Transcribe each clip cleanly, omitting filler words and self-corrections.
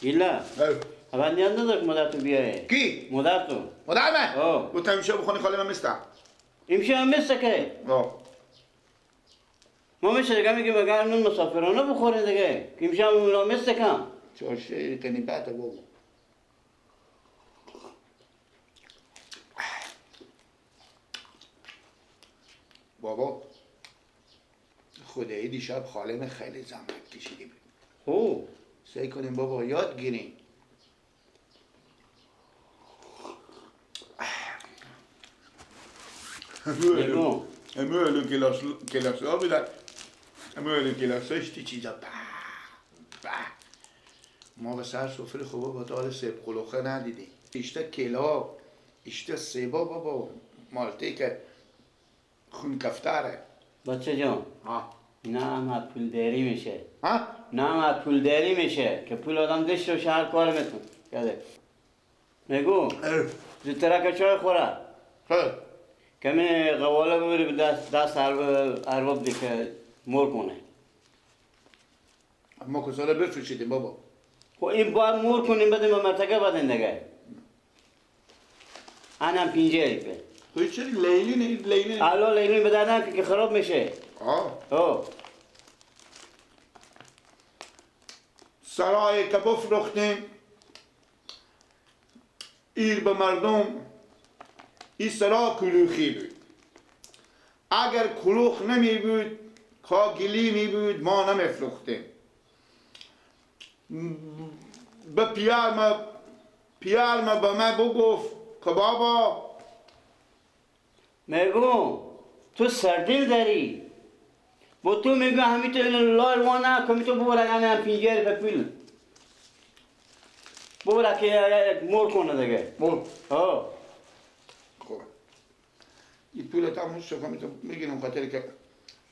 ایلا اول نیاز نداره که مادر تو بیاره. کی؟ مادر تو. مادر من؟ آه. گفتم امشب بخونی خاله من مستم. امشب هم مثل که ما میشه دیگه میگیم اگر نون مسافرانه بخورین دیگه که امشب اونا مثل کم چه کنی بده بابا. بابا خدایی دیشب خاله من خیلی زحمت کشیدیم. خوب سعی کنیم بابا یاد گیریم. نگو امروز کلاس ها بودن. امروز کلاس ها اشتی چیزا به ما به سر سفره خوبه با دار سیب قلوخه ندیدیم. اشتا کلا اشتا سیبا بابا مالتی که خون کفتره. بچه جان ها نه هم پول دری میشه ها نه هم پول دری میشه که پول آدم دشت و شهر کار میتون کرده نگو زودتره که چای خوره کمی قواله ببری به دست ارباب دی که مور کنه ما کساله بفروشیدیم بابا. خب این باید مور کنیم بدیم به مرتگه بدین دیگه انم پینجه ایپه توی چرا لیلی الان لیلون به دردن که خراب میشه آه سرای که بفروختیم ایر به مردم این سرا کلوخی بود. اگر کلوخ نمی بود کاگلی می بود ما نمیفروختیم. به پیار ما به من بگفت که بابا میگو تو سردیل داری با تو میگو همیتو لای وانه کمی تو ببره هم پینجه به پول ببره که مور کنه دیگه مور آه خوبه این پولت هم شکمی تو میگیرم خاطر که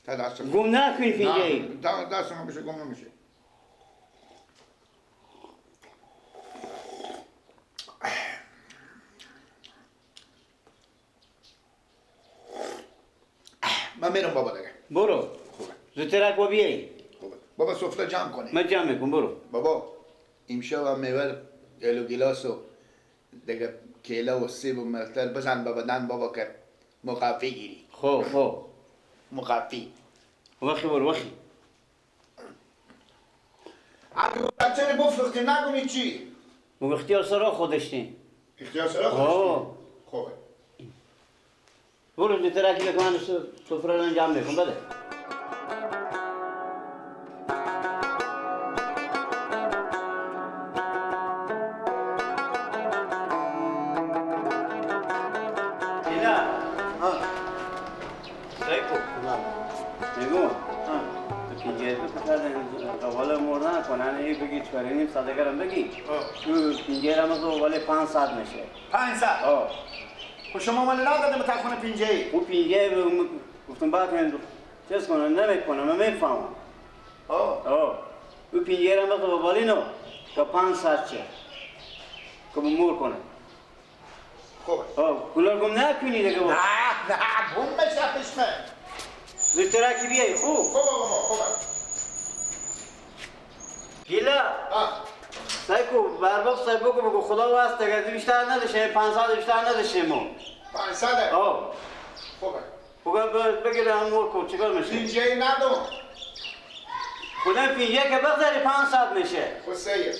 تا دستم گم نکنی پینجه دستم هم بشه گم نمیشه. من میرم بابا دیگه. برو خوبه زودترک با بیایی خوبه بابا سفره جمع کنی. من جمع میکن برو بابا امشب هم میور گلو گلاس و دیگه کیله و سیب و مرتل بزن به بدن بابا که مقفی گیری. خب مقفی وقتی برو وقتی اگه بچه رو بفرختی نگونی چی؟ مگه اختیار سرا خودشتین اختیار سرا خودشتی؟ خوبه برو زودترکی بکن سفره رو جمع میکن بده نگو تو پینجه تو قواله مردن کنن ای بگی چهارینیم صدگرم بگی تو پینجه رم از قواله 500 میشه 500 خب شما من ندادم به تخونه پینجه ای او پینجه گفتم بعد من چیز کنم نمیکنم من میفهمم او پینجه رم از قواله نو که 500 چه که مور کنه خوبه کلار گم نکنی دیگه نه بوم بشه پشمه زودترکی بیایی خوب خوبه گیلا سایکو برباب سایبو که بگو خدا واسه دیگه بیشتر ندشه 500 بیشتر ندشه ما 500 خوبه بگیره هم مور کن چیکار میشه پینجه ای ندم خودم پینجه که بگذاری 500 میشه خسته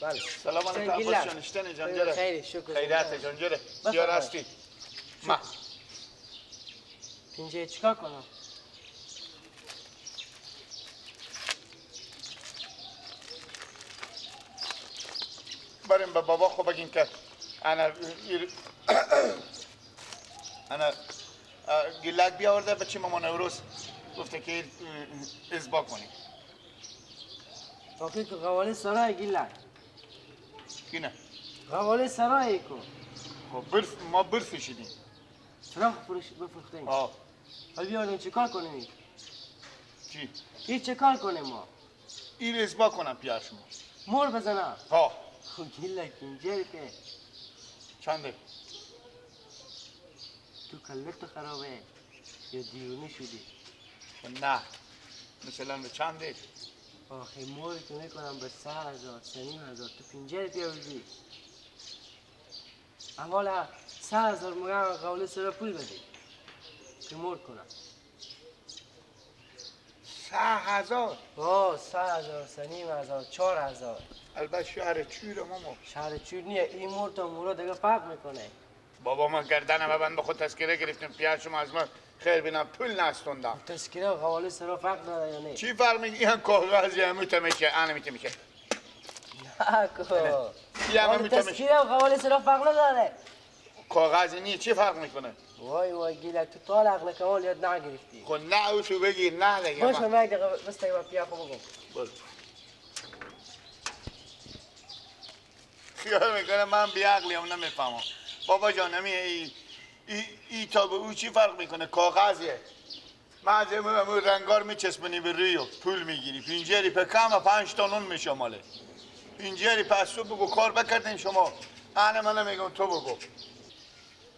بله سلام علیکم عباس جان اشتنه جانجره خیلی شکر خیرات جانجره بیار هستی ما پینجه چیکار کنم بریم به بابا خب بگیم که انا گیلک بیاورده بچه مامان اوروز گفته که ازبا کنیم باقی که قواله سرای گیلک کی نه؟ قواله سرای کو خب ما برفشیدیم. سراخ بفروختیم. آه. حالا بیاریم چه کار کنیم؟ چی؟ این چه کار کنیم ما؟ این ازبا کنم پیار شما. مور بزنم. ها. خب گیلک اینجا که چنده؟ تو کلت خرابه یا دیونه شدی؟ نه. مثلا به چنده؟ آخه مور تو میکنم به 3,000 3,500 تو 50 بیاوردی. اولا 3,000 مگه قوله سر پول بدی که مور کنم. 3,000. 3,000 3,500 4,000. البته شهر چوره ماما. شهر چور نیه این مور تا مورا دیگه فرق میکنه. بابا ما گردنم ببند خود تذکره گرفتیم پیار شما از ما خیر بینم پول نستوندم. تذکره و قواله سر فرق داره یا نه؟ چی فرق میگه؟ این کاغذی همه میشه آن میشه. نکو. همه میشه. تذکره و قواله سر فرق نداره. کاغذی نیه چی فرق میکنه؟ وای گیلک تو طال عقل کمال یاد نگرفتی. خب نه اوشو بگیر نه دیگه. باشه من دیگه بس دیگه پیا خو بگم. برو. خیال میکنه من بیعقلیم نمیفهمم. بابا جان ای تا به او چی فرق میکنه؟ کاغذیه. معظم رنگار میچسبونی به روی پول میگیری. 50 په کم 5 تا نون میشه ماله. 50 پس تو بگو کار بکردین شما. من نمیگم تو بگو.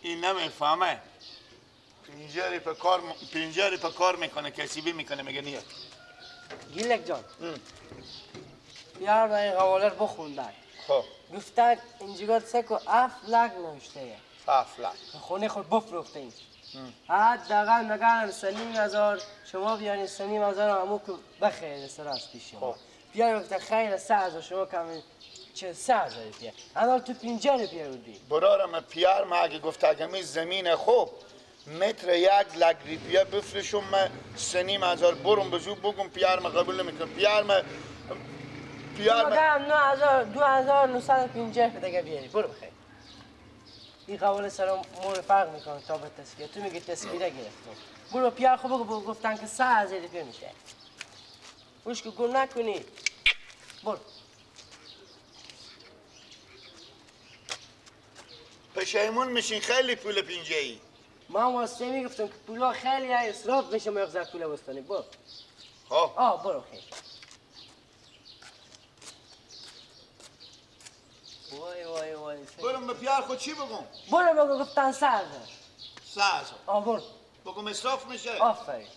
این نمیفهمه. 50 په کار میکنه کسیبی میکنه میگه نیاد. گیلک جان. یار این قواله رو بخوندن. خب. گفتن اینجا سکو 7 لک نوشته. 7 لک. خونه خود بفروختیم. حداقل نگرم 3,500 شما بیانید 3,500 همون که بخیر سر از پیش شما. بیانید وقتا خیر 3,000 شما کمی چه 3,000 پیه. الان تو 50 بیاردی. برارم پیار ما اگه گفت اگه می زمین خوب متر 1 لک روپیه بفرشم من 3,500 برم بزو بگم پیار ما قبول نمیکنم. پیار ما مگم 2,950 دیگه بیاری برو بخیر. این قواله سر مور فرق میکنه تا به تسکیه. تو میگی تسکیه گرفتم. برو پیار خوب بگو گفتن که 3,000 روپیه میشه. خوش که گل نکنی. برو. پشیمون میشین خیلی پول 50. من واسه میگفتم که پولا خیلی اسراف میشه مغزر پول بستانی. برو. خب. برو خیر. وای. برم به پیار خود چی بگم؟ برو بگو گفتن 3,000. 3,000. برو. بگم اسراف میشه. آفرین.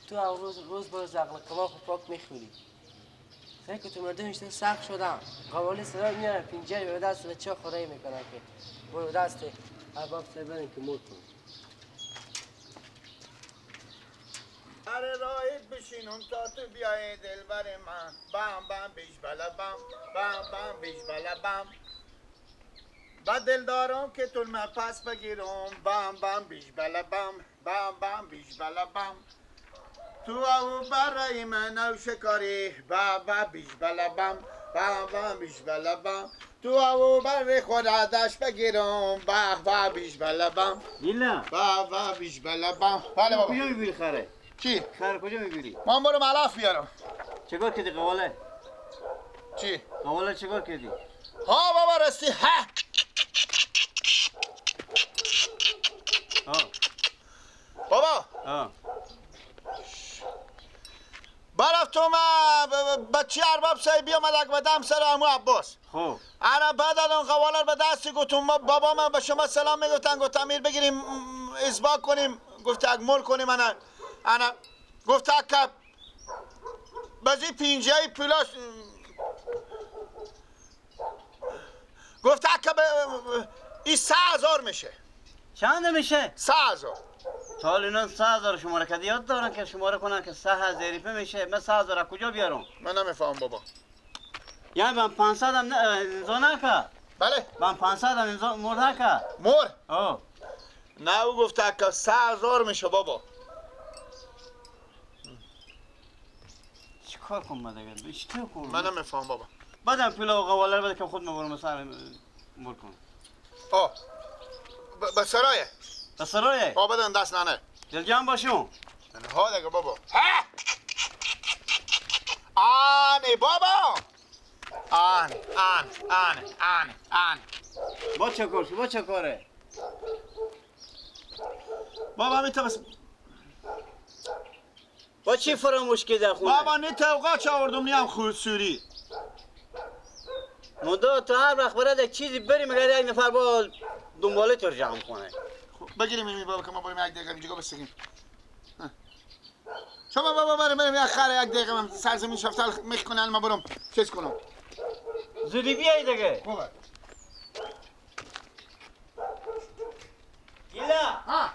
تو روز با عقل کما خود پاک میخوری. فکر تو مردم ایشتن سخت شدم. قواله صدا میارن 50 به دست به چه خورایی میکنن که برو دست ارباب سر برن که مرد کن. هر راهت بشینم تا تو بیای دلبر من. بام بیش بلا بام بیش بلا بام. با دل دارم که تو من پس بگیرم. بام بیش بلا بام بیش بلا بام. تو او برای من او شکاری. بام بیش بلا بام بیش بلا بام. تو او برای خود داشت بگیرم. بام بیش بلا بام. گیلا بام بیش بلا بام. بله بابا. کجا میبری خره؟ چی؟ خره کجا میبری؟ من برم علف بیارم. چیکار کردی قواله؟ چی؟ قواله چیکار کردی؟ ها بابا راستی ها. بابا برفتم بچه ارباب سایی بیامد بدم سر امو عباس. خب انا بعد الان قواله به دستی گفتم بابا من به شما سلام میگفتن گفتم میر بگیریم ازبا کنیم گفت اگ مول کنیم انا گفت که بازی 50 پولاش گفت که این 3,000 میشه. چند میشه؟ 3,000. تا حال اینا 3,000 شماره کردی یاد دارن که شماره کنن که 3,000 روپیه میشه. من 3,000 از کجا بیارم؟ من نمیفهم بابا. یعنی من 500 هم امضا نکرد. بله من 500 هم امضا مور نکرد. مور آه نه او گفت که 3,000 میشه بابا. چیکار کنم من دیگه؟ اشتباه کنم. من نمیفهم بابا. بعدم پولا و قواله رو بده که خود میبرم سر مور کنم. به سرایه. به سرایه؟ بدن دست ننه. دل جمع باشون. ها دیگه بابا ها آنه بابا آن با چه کارشی با چه کاره بابا میتونم با چی فراموش که در خونه بابا نه توقع چه آوردم نیم خود سوری مدو تو هر وقت برد یک چیزی بریم مگر یک نفر با دنباله تو جمع کنه بگیریم این بابا که ما بریم یک دقیقه اینجا بستگیم شما بابا بریم یک خیلی یک دقیقه من سرزمین شفتل میخ کنن ما برم چیز کنم زودی بیایی دیگه خوبه گیلا ها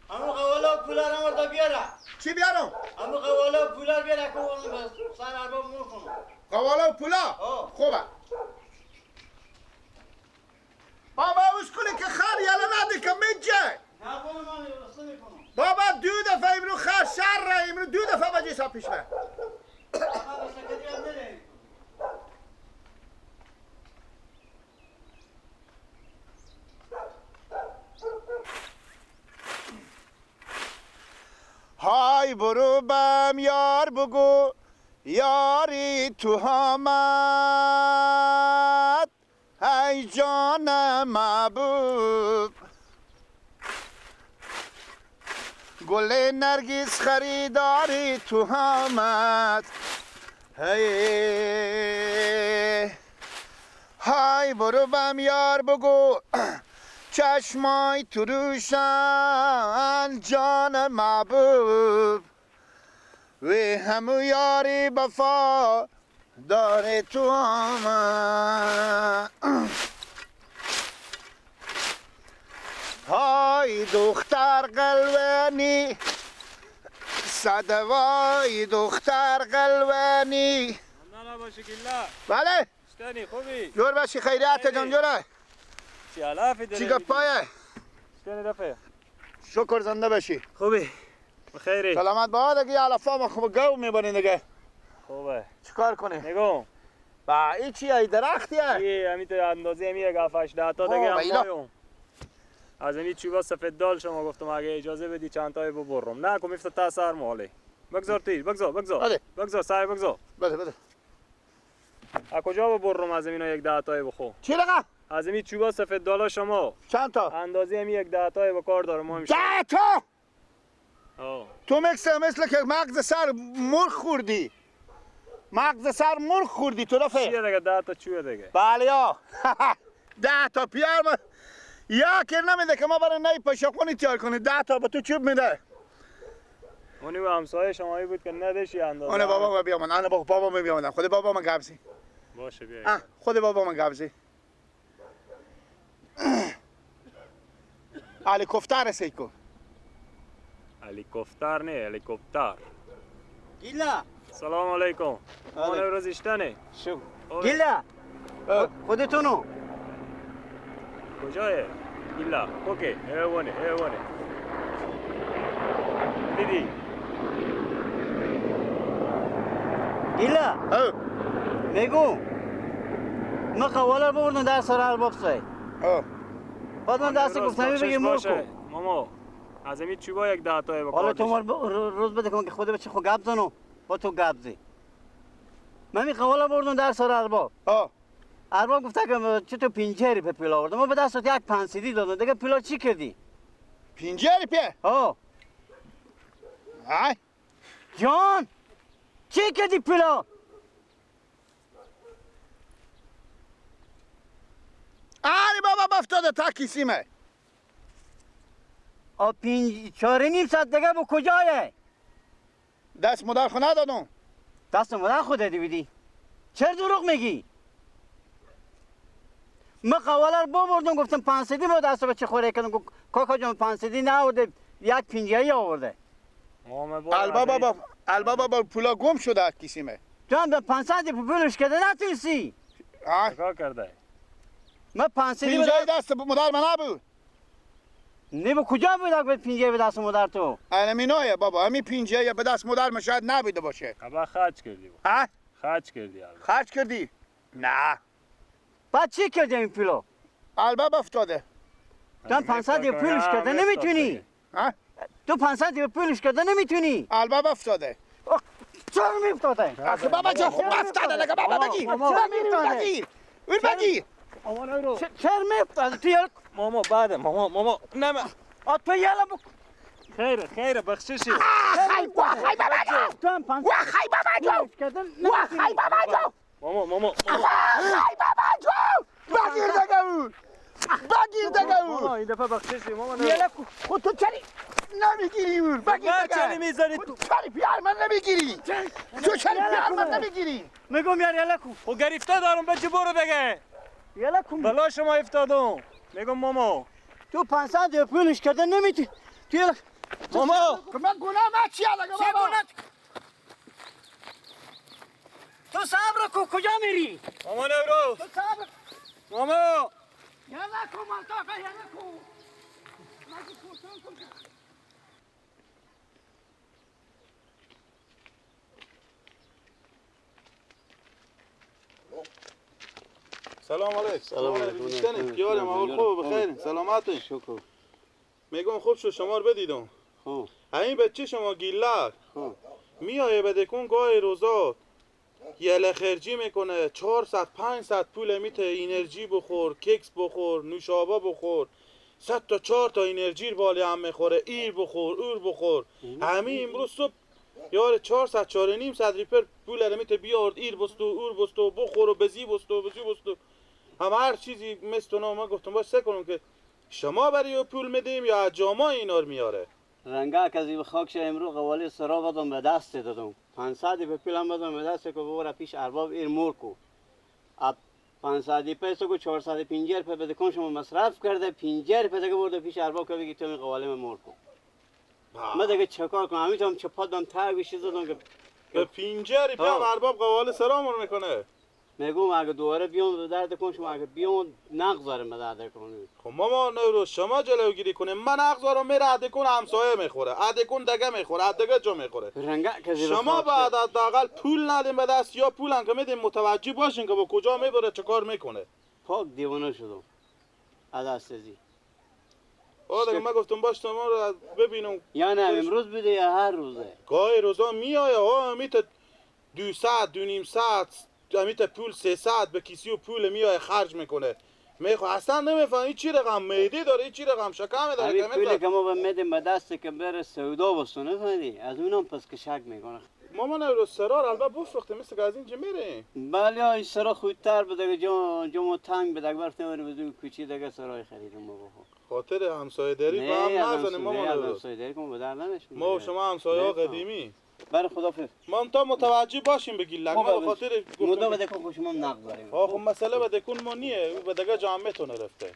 همون قوالا و پولار هم ورده بیاره چی بیارم؟ همون قوالا و پولار بیاره که اون سر ارباب مور کنم قوالا و پولا؟ آه. خوبه بابا اوش کنی که خر یالا نده که میجه نه کنم من رسته میکنم بابا 2 دفعه امرو خر شر ره امرو 2 دفعه بجی سا پیش من آقا بسکتی هم نده های برو بم یار بگو یاری تو آمد ای جان محبوب گل نرگس خریداری تو آمد های برو بم یار بگو چشمای تو روشن جان محبوب و همو یاری بفا داره تو آمد های دختر قلبانی صدوای دختر قلبانی نه باشه گیلا بله شتنی خوبی جور باشی خیریت جان جوره چی علافی داری چی گپایه شتنی رفه شکر زنده باشی خوبی بخیری سلامت باد دیگه علفا ما خوب گو میبرین دیگه خوبه چیکار کنی نگو با این چی ای درختیه ای همین اندازه همی یک 7 تا دیگه ایلا. هم مایم از این چوبا سفید دال شما گفتم اگه اجازه بدی چند تای ببرم نه کم افت تا سر ماله بگذار توی بگذار بله. بگذار سعی بگذار بده از کجا ببرم از اینا یک 10 تای بخو چی لگا از این چوبا سفید دالا شما چند تا اندازه همی یک 10 تای به کار دارم ما 10 تا آه تو مثل که مغز سر مرغ خوردی مغز سر مرغ خوردی تو رفه چیه دیگه 10 تا چوه دیگه بله یا 10 تا پیار ما یا که نمیده که ما برای نی پشاقونی تیار کنی 10 تا به تو چوب میده اونی و همسایه شمایی بود که نداشی اندازه اونه بابا ما بیامن اونه بابا ما بیامن خود بابا ما گبزی باشه بیا خود بابا ما گبزی هلیکوپتر سیکو هلیکوپتر نه هلیکوپتر گیلا سلام علیکم علیکم. اون روز اشتنه شو گیلا خودتونو کجایه گیلا اوکی ایوانه دیدی گیلا میگو ما قوالا بردن در سر ارباب سای بعد من دست گفتم بگیر مرکو ماما از این چوبا یک 10 تای بکار حالا تو روز بده کن که خود بچه خود گب زنو با تو گب زی من می قوالا بردن در سر ارباب ارباب گفته که چه تو پینجری به پیلا آوردم ما به دستت یک 5 سیدی دادن دیگه پیلا چی کردی؟ پینجری پی؟ ها جان چی کردی پیلا؟ بابا بافتاده تا کیسیمه 4.5 ساعت دیگه با کجایه؟ دست مادر خونه دادم دست مادر خود دادی بیدی؟ چرا دروغ میگی؟ من قوالا رو بردم گفتم 5 سیدی با دست بچه خوره کردم کاکا جان 5 سیدی نه آورده یک پینجایی آورده البابا پولا گم شده کیسیمه جان به 500 پولش کرده نتونستی کار کرده من 5 سیدی پینجای دست مادر من نبود نه به کجا بود که پینجایی به دست مادر تو همینایه بابا همین پینجایی به دست مادر من شاید نبوده باشه ابا خرج کردی خرج کردی خرج کردی؟ نه بعد چی کردی این پولو؟ البابا افتاده جان 500 پولش کرده نمیتونی تو 500 به پولش کده نمیتونی. الباب افتاده. چرا میفتاده؟ آخه بابا جا خوب افتاده لگه بابا بگیر. بگیر. اون بگیر. ماما نورو چرا میفتاده؟ تو یالا ماما بعد ماما نم تو یالا خیره بخششی خی بابا جا. تو هم 500 خی بابا جا. خی بابا جا. ماما خی بابا جا. بگیر دگه اون. بگیر دگه ماما اون. این دفعه بخششی ماما نورو یالا خود تو چری نمیگیری اون. بگیر نه دگه. چلی میذاری تو چری پیار من نمیگیری. تو چری پیار من نمیگیری. میگم یالا کو خب گرفته دارم بچه برو دیگه یالا کو بلا شما افتادم میگم ماما تو 500 به پولش کده نمیتونی. تو یالا ماما من گناه من چیه لگه بابا. تو صبر کو کجا میری؟ ماما نورو تو صبر ماما یالا کو منطقه یالا کو سلام علیکم. سلام علیکم. بیشتنی خیالم اول خوب بخیر سلامتی. شکر. میگم خوب شد شما رو بدیدم. خوب. این بچه شما گیلک خوب. میایه بدکون گاهی روزا یه خرجی میکنه 400 500 پول میته انرژی بخور کیکس بخور نوشابه بخور 100 تا 4 تا انرژی بالی هم میخوره ایر بخور اور بخور همین امروز صبح یار 400 4.5 ریپر پول میته بیارد ایر بستو اور بستو بخور و بزی بستو هم هر چیزی مثل اونا. ما گفتم باش سه کنم که شما برای پول میدیم یا جاما اینا رو میاره. رنگا کزی به خاکش امرو قوالی سرا بدم به دست دادم 500 به پولم بدم به دست کو بورا پیش ارباب ایر مور کو اب 500 پیسه کو 450 روپیه بده کن شما مصرف کرده 50 روپیه دیگه برده پیش ارباب که بگی تو این قوالی مور کو من دیگه چکار کنم همیتون چپادم تا گوشی زدم که به 50 روپیه هم ارباب قوال سرامون میکنه. میگم اگه دوباره بیام به درد کن شما اگه بیام نگذارم به درد کنی. خب ماما نورو شما جلوگیری کنه من اقزارو میره عدکون همسایه میخوره عدکون دگه میخوره عدگه جا میخوره. رنگا کزی شما بعد حداقل پول ندیم به دست یا پول که میدیم متوجه باشین که با کجا میبره چه کار میکنه. پاک دیوانه شدم از دستزی دیگه من گفتم باش شما رو ببینم یا نه امروز بده یا هر روزه گاهی روزا میایه امیت 200 2.5 امیت پول 300 به کیسی و پول میایه خرج میکنه میخواه اصلا نمیفهمی چی رقم میدی داره چی رقم شکم داره همین پولی که ما میدیم به دست که بره سودا بستونه فهمیدی از اونم پس که شک میکنه. ماما نورو سرار البته بفروخته مثل که از اینجا میره. بله این سرا خودتر بده جمع تنگ بده برفته بره بدون کوچی دیگه سرای خریدم ما بخور خاطر همسایه داری با هم نزنه ماما نورو. همسایه داری کن بدر نمیشه ما و شما همسایه ها قدیمی برای خدا فکر ما تا متوجه باشیم به گیلک ما به خاطر مدا بده کن خوشم نقد داریم خب مسئله بده کن ما نیه او به دیگه جامعه تونه رفته